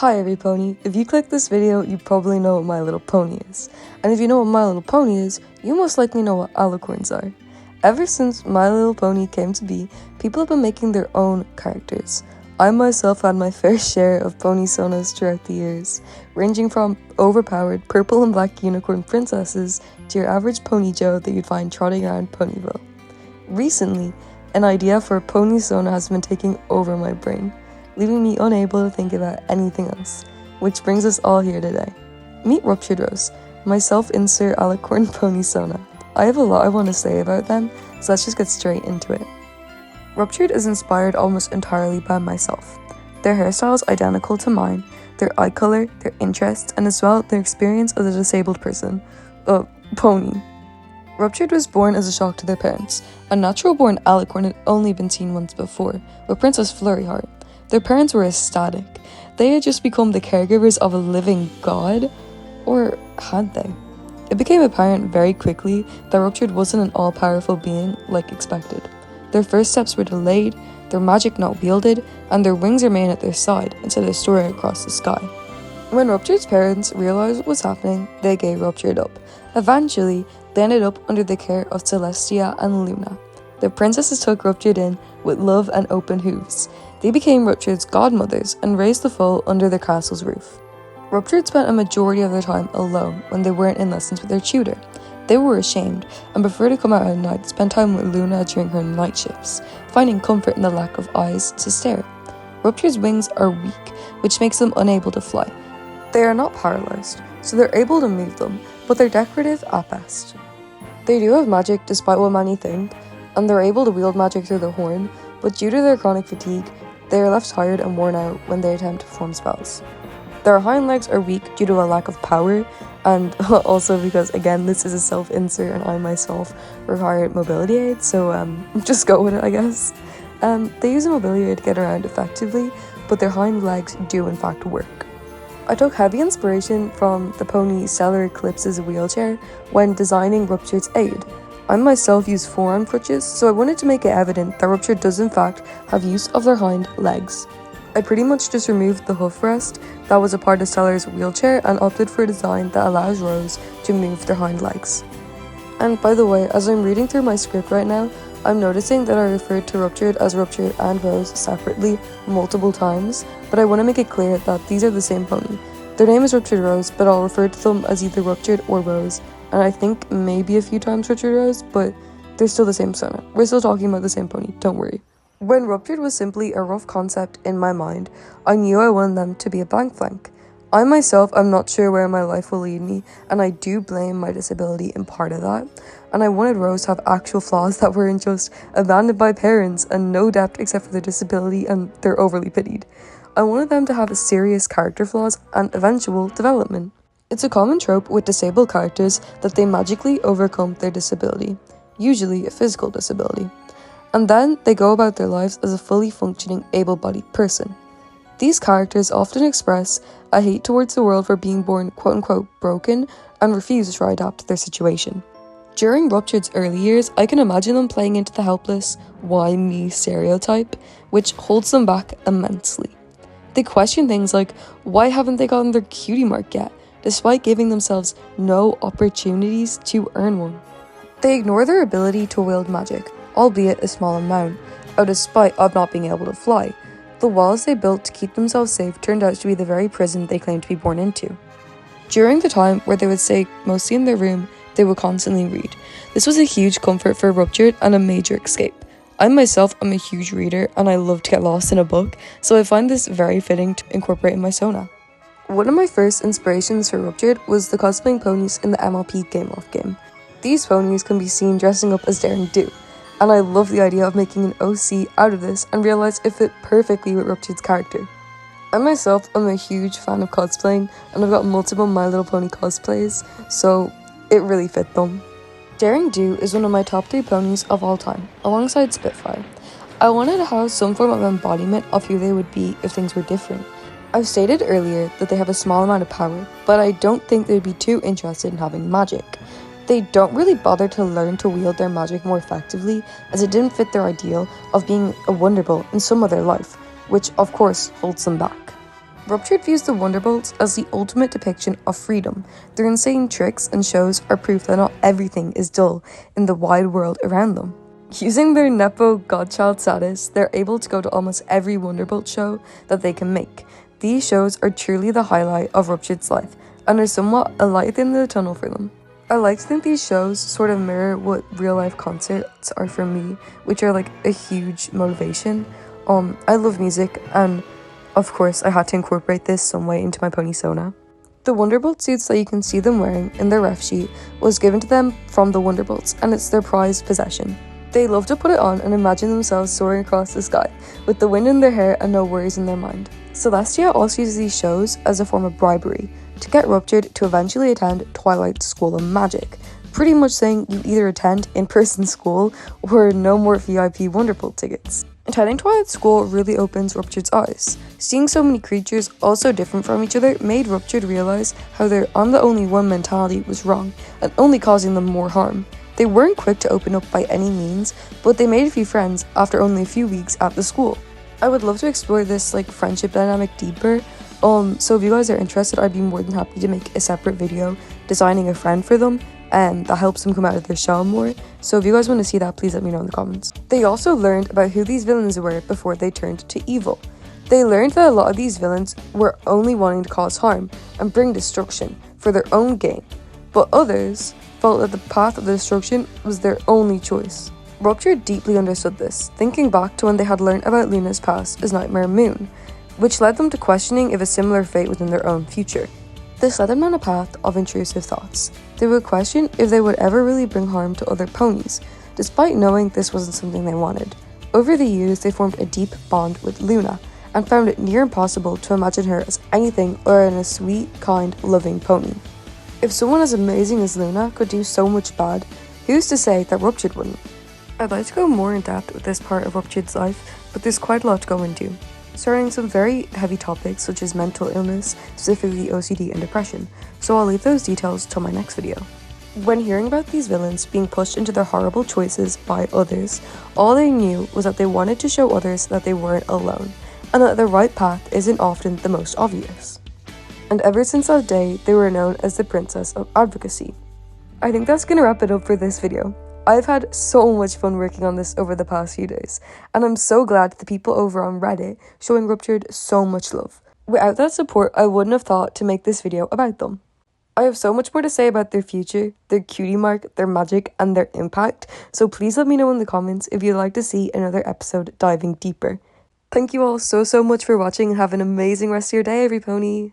Hi every pony, if you click this video, you probably know what My Little Pony is. And if you know what My Little Pony is, you most likely know what alicorns are. Ever since My Little Pony came to be, people have been making their own characters. I myself had my fair share of ponysonas throughout the years, ranging from overpowered purple and black unicorn princesses to your average pony Joe that you'd find trotting around Ponyville. Recently, an idea for a ponysona has been taking over my brain, leaving me unable to think about anything else, which brings us all here today. Meet Ruptured Rose, my self-insert alicorn ponysona. I have a lot I want to say about them, so let's just get straight into it. Ruptured is inspired almost entirely by myself. Their hairstyle is identical to mine, their eye color, their interests, and as well their experience as a disabled person. Pony. Ruptured was born as a shock to their parents. A natural-born alicorn had only been seen once before, with Princess Flurryheart. Their parents were ecstatic. They had just become the caregivers of a living god, or had they? It became apparent very quickly that Ruptured wasn't an all-powerful being like expected. Their first steps were delayed, their magic not wielded, and their wings remained at their side instead of soaring across the sky. When Ruptured's parents realized what was happening, they gave Ruptured up. Eventually, they ended up under the care of Celestia and Luna. The princesses took Ruptured in with love and open hooves. They became Ruptured's godmothers and raised the foal under their castle's roof. Ruptured spent a majority of their time alone when they weren't in lessons with their tutor. They were ashamed and preferred to come out at night to spend time with Luna during her night shifts, finding comfort in the lack of eyes to stare. Ruptured's wings are weak, which makes them unable to fly. They are not paralyzed, so they're able to move them, but they're decorative at best. They do have magic despite what many think, and they're able to wield magic through the horn, but due to their chronic fatigue, they are left tired and worn out when they attempt to perform spells. Their hind legs are weak due to a lack of power, and also because, again, this is a self-insert and I myself require mobility aids, so just go with it, I guess. They use a mobility aid to get around effectively, but their hind legs do in fact work. I took heavy inspiration from the pony Stellar Eclipse's wheelchair when designing Ruptured's aid. I myself use forearm crutches, so I wanted to make it evident that Ruptured does in fact have use of their hind legs. I pretty much just removed the hoof rest that was a part of Stellar's wheelchair and opted for a design that allows Rose to move their hind legs. And by the way, as I'm reading through my script right now, I'm noticing that I referred to Ruptured as Ruptured and Rose separately multiple times, but I want to make it clear that these are the same pony. Their name is Ruptured Rose, but I'll refer to them as either Ruptured or Rose, and I think maybe a few times Ruptured Rose, but they're still the same sona. We're still talking about the same pony, don't worry. When Ruptured was simply a rough concept in my mind, I knew I wanted them to be a blank flank. I myself am not sure where my life will lead me, and I do blame my disability in part of that. And I wanted Rose to have actual flaws that weren't just abandoned by parents and no depth except for their disability and they're overly pitied. I wanted them to have serious character flaws and eventual development. It's a common trope with disabled characters that they magically overcome their disability, usually a physical disability, and then they go about their lives as a fully functioning able-bodied person. These characters often express a hate towards the world for being born quote-unquote broken and refuse to try to adapt to their situation. During Ruptured's early years, I can imagine them playing into the helpless, why me stereotype, which holds them back immensely. They question things like, why haven't they gotten their cutie mark yet, despite giving themselves no opportunities to earn one. They ignore their ability to wield magic, albeit a small amount, out of spite of not being able to fly. The walls they built to keep themselves safe turned out to be the very prison they claimed to be born into. During the time where they would stay mostly in their room, they would constantly read. This was a huge comfort for Ruptured and a major escape. I myself am a huge reader and I love to get lost in a book, so I find this very fitting to incorporate in my sona. One of my first inspirations for Ruptured was the cosplaying ponies in the MLP Game Off game. These ponies can be seen dressing up as Daring Do, and I love the idea of making an OC out of this and realised it fit perfectly with Ruptured's character. I myself am a huge fan of cosplaying and I've got multiple My Little Pony cosplays, so it really fit them. Daring Do is one of my top 3 ponies of all time, alongside Spitfire. I wanted to have some form of embodiment of who they would be if things were different. I've stated earlier that they have a small amount of power, but I don't think they'd be too interested in having magic. They don't really bother to learn to wield their magic more effectively, as it didn't fit their ideal of being a Wonderbolt in some other life, which of course holds them back. Ruptured views the Wonderbolts as the ultimate depiction of freedom. Their insane tricks and shows are proof that not everything is dull in the wide world around them. Using their Nepo godchild status, they're able to go to almost every Wonderbolt show that they can make. These shows are truly the highlight of Ruptured's life, and are somewhat a light at the end of the tunnel for them. I like to think these shows sort of mirror what real-life concerts are for me, which are like a huge motivation. I love music, and of course I had to incorporate this some way into my ponysona. The Wonderbolt suits that you can see them wearing in their ref sheet was given to them from the Wonderbolts, and it's their prized possession. They love to put it on and imagine themselves soaring across the sky, with the wind in their hair and no worries in their mind. Celestia also uses these shows as a form of bribery, to get Ruptured to eventually attend Twilight School of Magic, pretty much saying you either attend in-person school or no more VIP Wonderbolt tickets. Attending Twilight School really opens Ruptured's eyes. Seeing so many creatures all so different from each other made Ruptured realize how their I'm the only one mentality was wrong and only causing them more harm. They weren't quick to open up by any means, but they made a few friends after only a few weeks at the school. I would love to explore this friendship dynamic deeper, so if you guys are interested, I'd be more than happy to make a separate video designing a friend for them that helps them come out of their shell more. So if you guys want to see that, please let me know in the comments. They also learned about who these villains were before they turned to evil. They learned that a lot of these villains were only wanting to cause harm and bring destruction for their own gain, but others felt that the path of destruction was their only choice. Ruptured deeply understood this, thinking back to when they had learned about Luna's past as Nightmare Moon, which led them to questioning if a similar fate was in their own future. This led them on a path of intrusive thoughts. They would question if they would ever really bring harm to other ponies, despite knowing this wasn't something they wanted. Over the years, they formed a deep bond with Luna, and found it near impossible to imagine her as anything other than a sweet, kind, loving pony. If someone as amazing as Luna could do so much bad, who's to say that Ruptured wouldn't? I'd like to go more in depth with this part of Ruptured's life, but there's quite a lot to go into, starting some very heavy topics such as mental illness, specifically OCD and depression, so I'll leave those details till my next video. When hearing about these villains being pushed into their horrible choices by others, all they knew was that they wanted to show others that they weren't alone, and that the right path isn't often the most obvious. And ever since that day, they were known as the Princess of Advocacy. I think that's gonna wrap it up for this video. I've had so much fun working on this over the past few days, and I'm so glad the people over on Reddit showing Ruptured so much love. Without that support, I wouldn't have thought to make this video about them. I have so much more to say about their future, their cutie mark, their magic, and their impact, so please let me know in the comments if you'd like to see another episode diving deeper. Thank you all so much for watching, and have an amazing rest of your day, every pony!